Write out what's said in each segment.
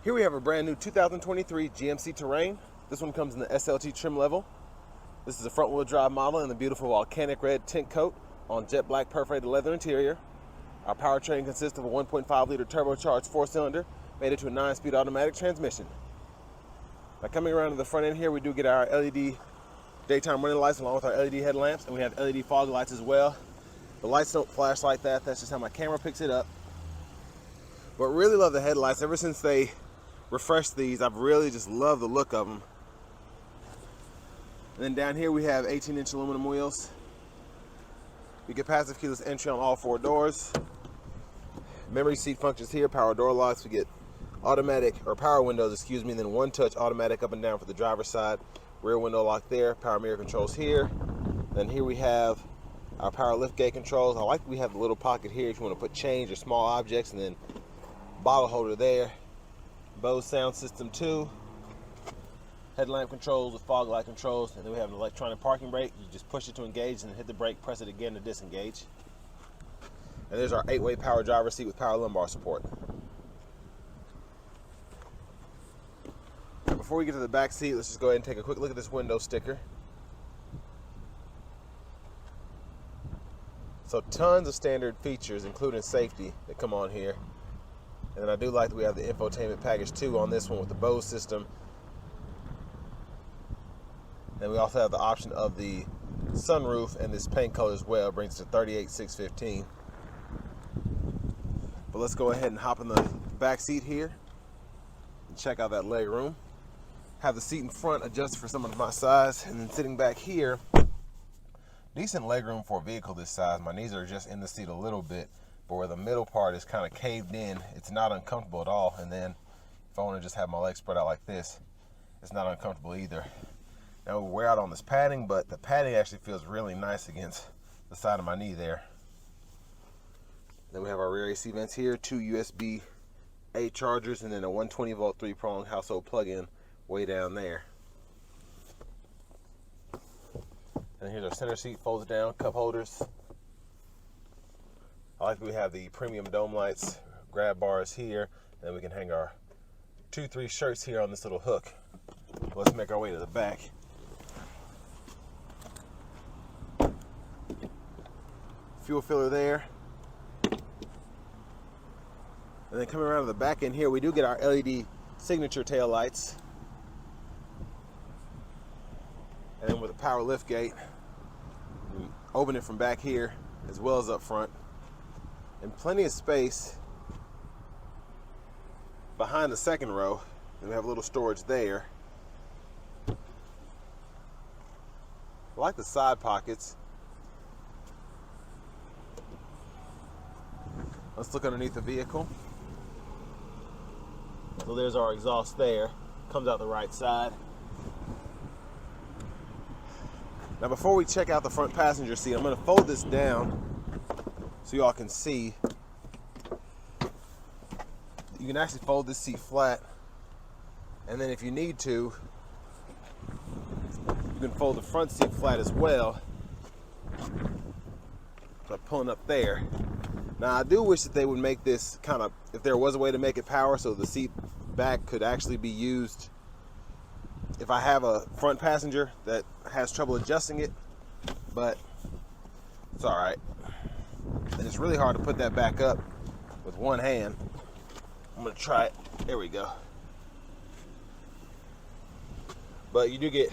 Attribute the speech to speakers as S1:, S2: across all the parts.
S1: Here we have a brand new 2023 GMC Terrain. This one comes in the SLT trim level. This is a front wheel drive model in the beautiful volcanic red tint coat on jet black perforated leather interior. Our powertrain consists of a 1.5 liter turbocharged 4-cylinder mated to a 9-speed automatic transmission. By coming around to the front end here, we do get our LED daytime running lights along with our LED headlamps, and we have LED fog lights as well. The lights don't flash like that, that's just how my camera picks it up. But really love the headlights. Ever since they refreshed these, I've really just loved the look of them. And then down here we have 18-inch aluminum wheels. We get passive keyless entry on all 4 doors. Memory seat functions here, power door locks. We get automatic, or power windows, excuse me, and then one-touch automatic up and down for the driver's side. Rear window lock there, power mirror controls here. Then here we have our power lift gate controls. I like that we have the little pocket here if you want to put change or small objects, and then bottle holder there. Bose sound system too. Headlamp controls with fog light controls, and then we have an electronic parking brake. You just push it to engage and hit the brake, press it again to disengage. And there's our 8-way power driver seat with power lumbar support. Before we get to the back seat, let's just go ahead and take a quick look at this window sticker. So tons of standard features, including safety, that come on here. And then I do like that we have the infotainment package too on this one with the Bose system. And we also have the option of the sunroof and this paint color as well. It brings it to $38,615. But let's go ahead and hop in the back seat here and check out that leg room. Have the seat in front adjusted for someone of my size, and then sitting back here, decent leg room for a vehicle this size. My knees are just in the seat a little bit, but where the middle part is kind of caved in, it's not uncomfortable at all. And then if I want to just have my legs spread out like this, it's not uncomfortable either. Now we wear out on this padding, but the padding actually feels really nice against the side of my knee there. Then we have our rear AC vents here, 2 USB-A chargers, and then a 120 volt 3-prong household plug-in way down there. And here's our center seat, folds down, cup holders. I like that we have the premium dome lights, grab bars here, and then we can hang our 2-3 shirts here on this little hook. Let's make our way to the back. Fuel filler there. And then coming around to the back end here, we do get our LED signature tail lights. And then with a power lift gate, we open it from back here as well as up front. And plenty of space behind the second row. And we have a little storage there. I like the side pockets. Let's look underneath the vehicle. So there's our exhaust there. Comes out the right side. Now before we check out the front passenger seat, I'm going to fold this down so y'all can see. You can actually fold this seat flat, and then if you need to, you can fold the front seat flat as well by pulling up there. Now I do wish that they would make this kind of, if there was a way to make it power so the seat back could actually be used if I have a front passenger that has trouble adjusting it, but it's all right. And it's really hard to put that back up with one hand. I'm gonna try it. There we go. But you do get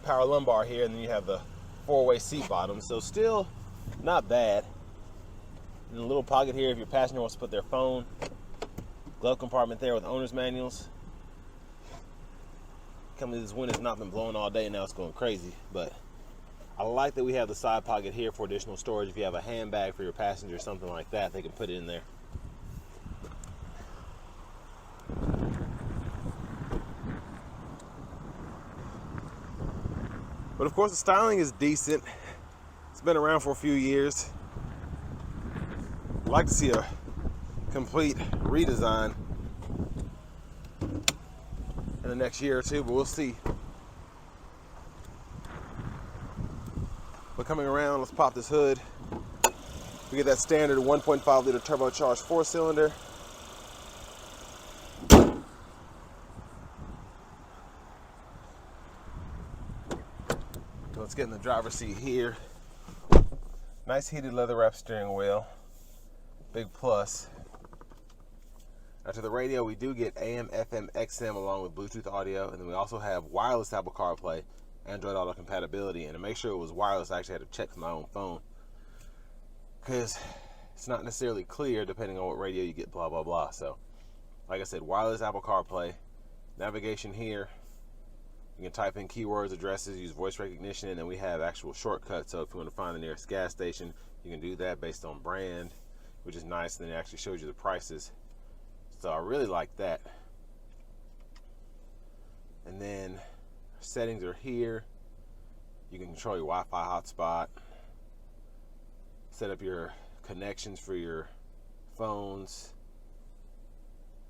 S1: power lumbar here, and then you have the 4-way seat bottom, so still not bad. And a little pocket here if your passenger wants to put their phone. Glove compartment there with owner's manuals. Coming this wind has not been blowing all day, now it's going crazy, but I like that we have the side pocket here for additional storage. If you have a handbag for your passenger or something like that, they can put it in there. But of course the styling is decent. It's been around for a few years. I'd like to see a complete redesign in the next year or two, but we'll see. But coming around, let's pop this hood. We get that standard 1.5 liter turbocharged 4-cylinder. let's get in the driver's seat here. Nice heated leather wrap steering wheel. Big plus. Now to the radio, we do get AM, FM, XM along with Bluetooth audio, and then we also have wireless Apple CarPlay, Android Auto compatibility. And to make sure it was wireless, I actually had to check with my own phone, because it's not necessarily clear depending on what radio you get, blah, blah, blah. So, like I said, wireless Apple CarPlay. Navigation here. You can type in keywords, addresses, use voice recognition, and then we have actual shortcuts. So if you want to find the nearest gas station, you can do that based on brand, which is nice. And then it actually shows you the prices. So I really like that. And then settings are here. You can control your Wi-Fi hotspot, set up your connections for your phones.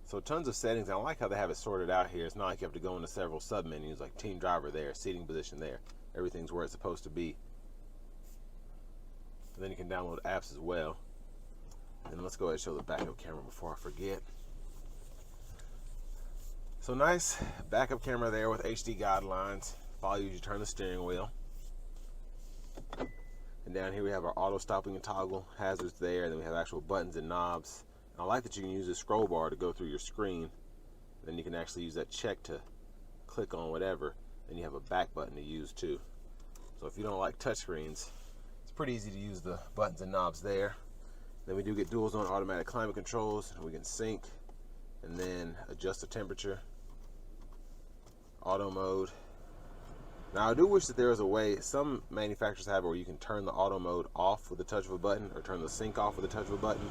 S1: So tons of settings. I like how they have it sorted out here. It's not like you have to go into several sub menus like team driver there, seating position there. Everything's where it's supposed to be. And then you can download apps as well. And let's go ahead and show the backup camera before I forget. So nice backup camera there with HD guidelines. Follow you as you turn the steering wheel. And down here we have our auto stopping and toggle hazards there. And then we have actual buttons and knobs. And I like that you can use this scroll bar to go through your screen. Then you can actually use that check to click on whatever. Then you have a back button to use too. So if you don't like touchscreens, it's pretty easy to use the buttons and knobs there. Then we do get dual zone automatic climate controls. We can sync and then adjust the temperature. Auto mode. Now I do wish that there was a way, some manufacturers have it where you can turn the auto mode off with the touch of a button, or turn the sync off with the touch of a button,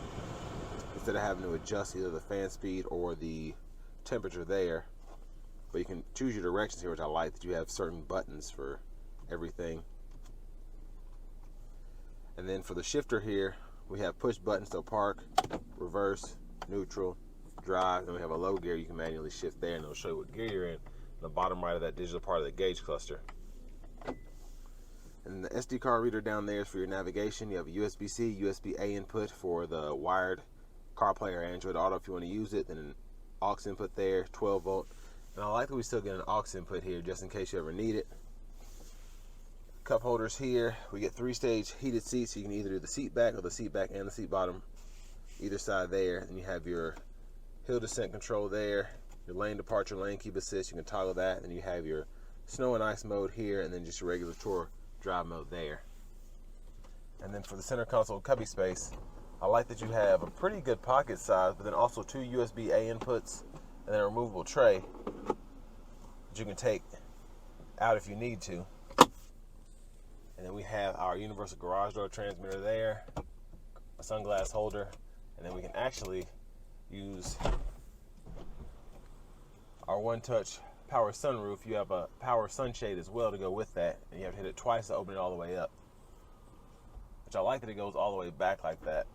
S1: instead of having to adjust either the fan speed or the temperature there. But you can choose your directions here, which I like, that you have certain buttons for everything. And then for the shifter here, we have push buttons, so park, reverse, neutral, drive. Then we have a low gear you can manually shift there, and it'll show you what gear you're in. The bottom right of that digital part of the gauge cluster. And the SD card reader down there is for your navigation. You have a USB-C, USB-A input for the wired CarPlay or Android Auto if you want to use it. Then an aux input there, 12 volt. And I like that we still get an aux input here just in case you ever need it. Cup holders here. We get 3-stage heated seats, so you can either do the seat back or the seat back and the seat bottom, either side there. And you have your hill descent control there. Your lane departure, lane keep assist, you can toggle that. And then you have your snow and ice mode here, and then just your regular tour drive mode there. And then for the center console cubby space, I like that you have a pretty good pocket size, but then also 2 USB-A inputs, and then a removable tray that you can take out if you need to. And then we have our universal garage door transmitter there, a sunglass holder, and then we can actually use our one-touch power sunroof. You have a power sunshade as well to go with that, and you have to hit it twice to open it all the way up, which I like that it goes all the way back like that.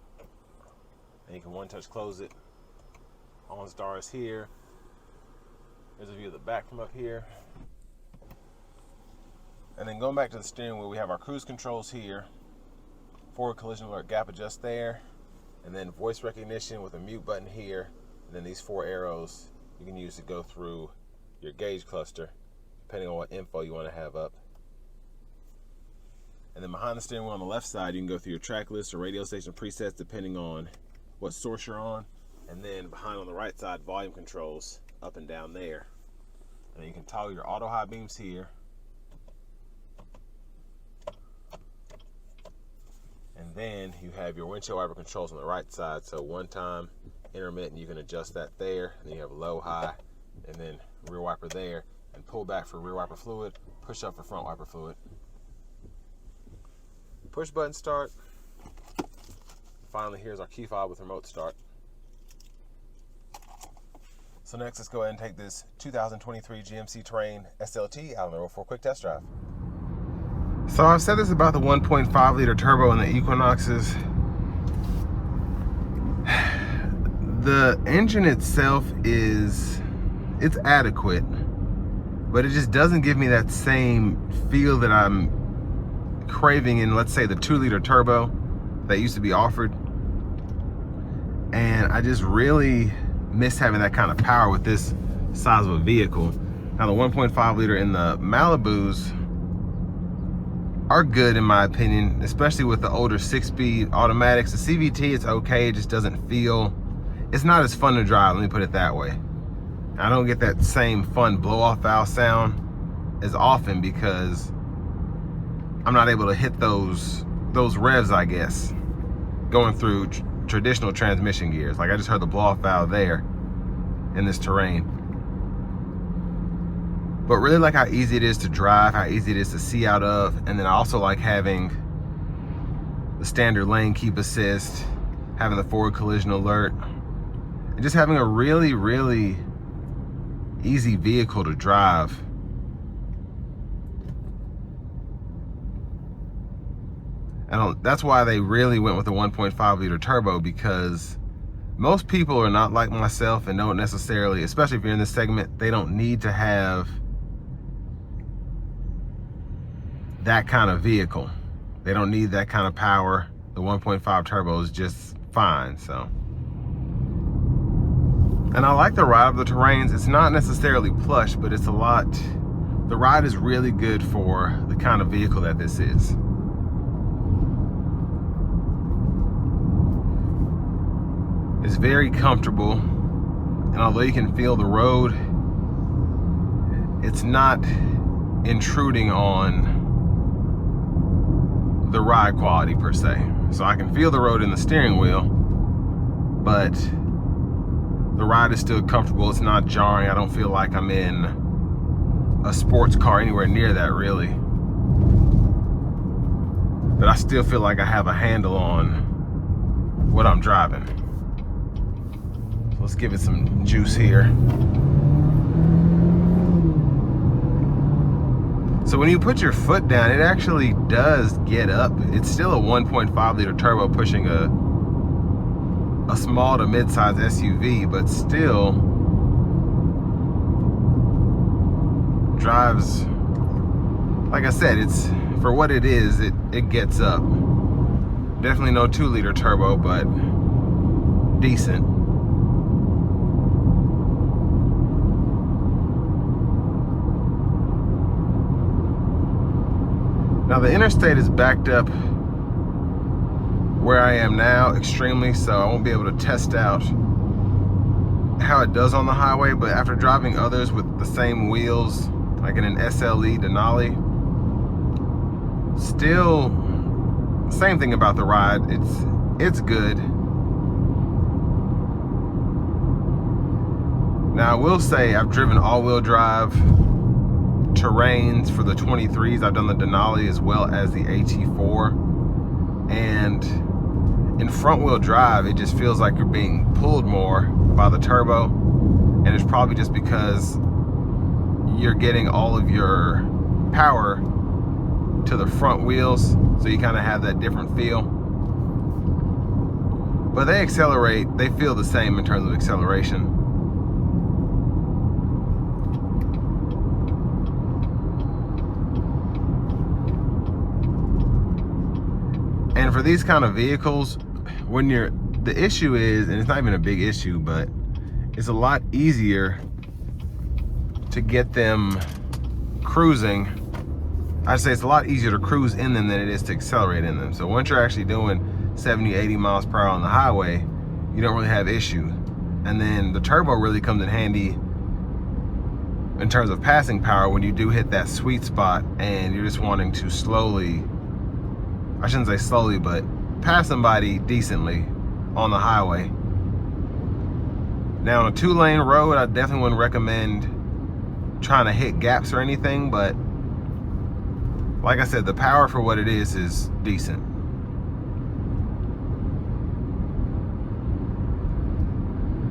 S1: And you can one-touch close it. OnStar is here. There's a view of the back from up here. And then going back to the steering wheel, we have our cruise controls here. Forward collision alert, gap adjust there, and then voice recognition with a mute button here, and then these 4 arrows you can use to go through your gauge cluster, depending on what info you want to have up. And then behind the steering wheel on the left side, you can go through your track list or radio station presets, depending on what source you're on. And then behind on the right side, volume controls up and down there. And then you can toggle your auto high beams here. And then you have your windshield wiper controls on the right side. So one time intermittent, you can adjust that there. And then you have low, high, and then rear wiper there. And pull back for rear wiper fluid, push up for front wiper fluid. Push button start. Finally, here's our key fob with remote start. So next, let's go ahead and take this 2023 GMC Terrain SLT out on the road for a quick test drive. So I've said this about the 1.5 liter turbo and the Equinoxes. The engine itself it's adequate, but it just doesn't give me that same feel that I'm craving in, let's say, the 2 liter turbo that used to be offered. And I just really miss having that kind of power with this size of a vehicle. Now the 1.5 liter in the Malibus are good in my opinion, especially with the older 6-speed automatics. The CVT, it's okay, it just doesn't feel, it's not as fun to drive, let me put it that way. I don't get that same fun blow-off valve sound as often because I'm not able to hit those revs, I guess, going through traditional transmission gears. Like I just heard the blow-off valve there in this Terrain. But really like how easy it is to drive, how easy it is to see out of, and then I also like having the standard lane keep assist, having the forward collision alert, and just having a really, really easy vehicle to drive. And that's why they really went with the 1.5 liter turbo, because most people are not like myself and don't necessarily, especially if you're in this segment, they don't need to have that kind of vehicle. They don't need that kind of power. The 1.5 turbo is just fine, so. And I like the ride of the Terrains. It's not necessarily plush, but it's a lot, the ride is really good for the kind of vehicle that this is. It's very comfortable, and although you can feel the road, it's not intruding on the ride quality per se. So I can feel the road in the steering wheel, but the ride is still comfortable. It's not jarring. I don't feel like I'm in a sports car anywhere near that really. But I still feel like I have a handle on what I'm driving. So let's give it some juice here. So when you put your foot down, it actually does get up. It's still a 1.5 liter turbo pushing a small to mid-size SUV, but still drives, like I said, it's for what it is, it gets up. Definitely no 2 liter turbo, but decent. Now the interstate is backed up where I am now extremely, so I won't be able to test out how it does on the highway, but after driving others with the same wheels, like in an SLE Denali, still, same thing about the ride, it's good. Now I will say I've driven all-wheel drive Terrains for the 23s. I've done the Denali as well as the AT4, and in front wheel drive it just feels like you're being pulled more by the turbo, and it's probably just because you're getting all of your power to the front wheels, so you kind of have that different feel. But they accelerate, they feel the same in terms of acceleration. And for these kind of vehicles, when the issue is, and it's not even a big issue, but it's a lot easier to get them cruising. I'd say it's a lot easier to cruise in them than it is to accelerate in them. So once you're actually doing 70, 80 miles per hour on the highway, you don't really have issue. And then the turbo really comes in handy in terms of passing power when you do hit that sweet spot and you're just wanting to slowly, I shouldn't say slowly, but pass somebody decently on the highway. Now on a 2-lane road, I definitely wouldn't recommend trying to hit gaps or anything, but like I said, the power for what it is decent.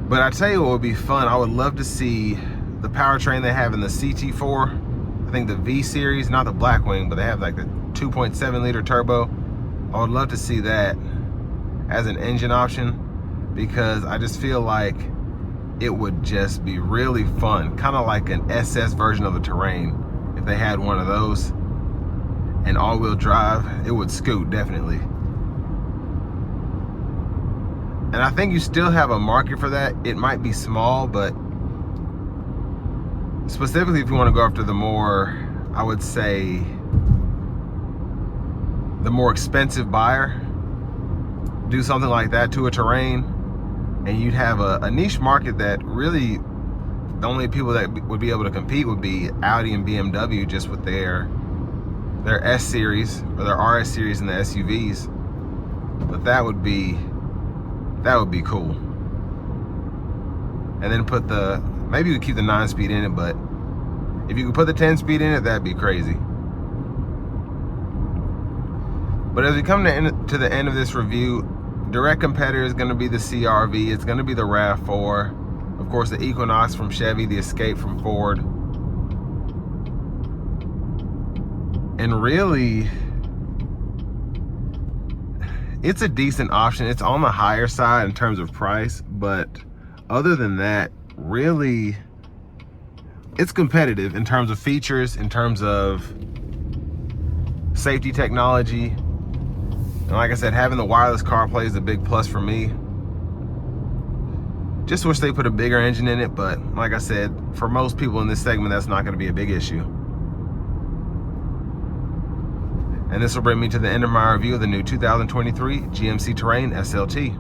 S1: But I tell you what would be fun, I would love to see the powertrain they have in the CT4, I think the V series, not the Blackwing, but they have like the 2.7 liter turbo. I would love to see that as an engine option, because I just feel like it would just be really fun, kind of like an SS version of the Terrain. If they had one of those and all-wheel drive, it would scoot definitely. And I think you still have a market for that. It might be small, but specifically if you want to go after the more, I would say, the more expensive buyer do something like that to a Terrain, and you'd have a niche market that really the only people that would be able to compete would be Audi and BMW, just with their S series or their RS series and the SUVs. But that would be cool. And then put maybe you could keep the 9-speed in it, but if you could put the 10-speed in it, that'd be crazy. But as we come to the end of this review, direct competitor is going to be the CR-V. It's going to be the RAV4. Of course, the Equinox from Chevy, the Escape from Ford. And really, it's a decent option. It's on the higher side in terms of price, but other than that, really, it's competitive in terms of features, in terms of safety technology. And like I said, having the wireless CarPlay is a big plus for me. Just wish they put a bigger engine in it, but like I said, for most people in this segment, that's not going to be a big issue. And this will bring me to the end of my review of the new 2023 GMC Terrain SLT.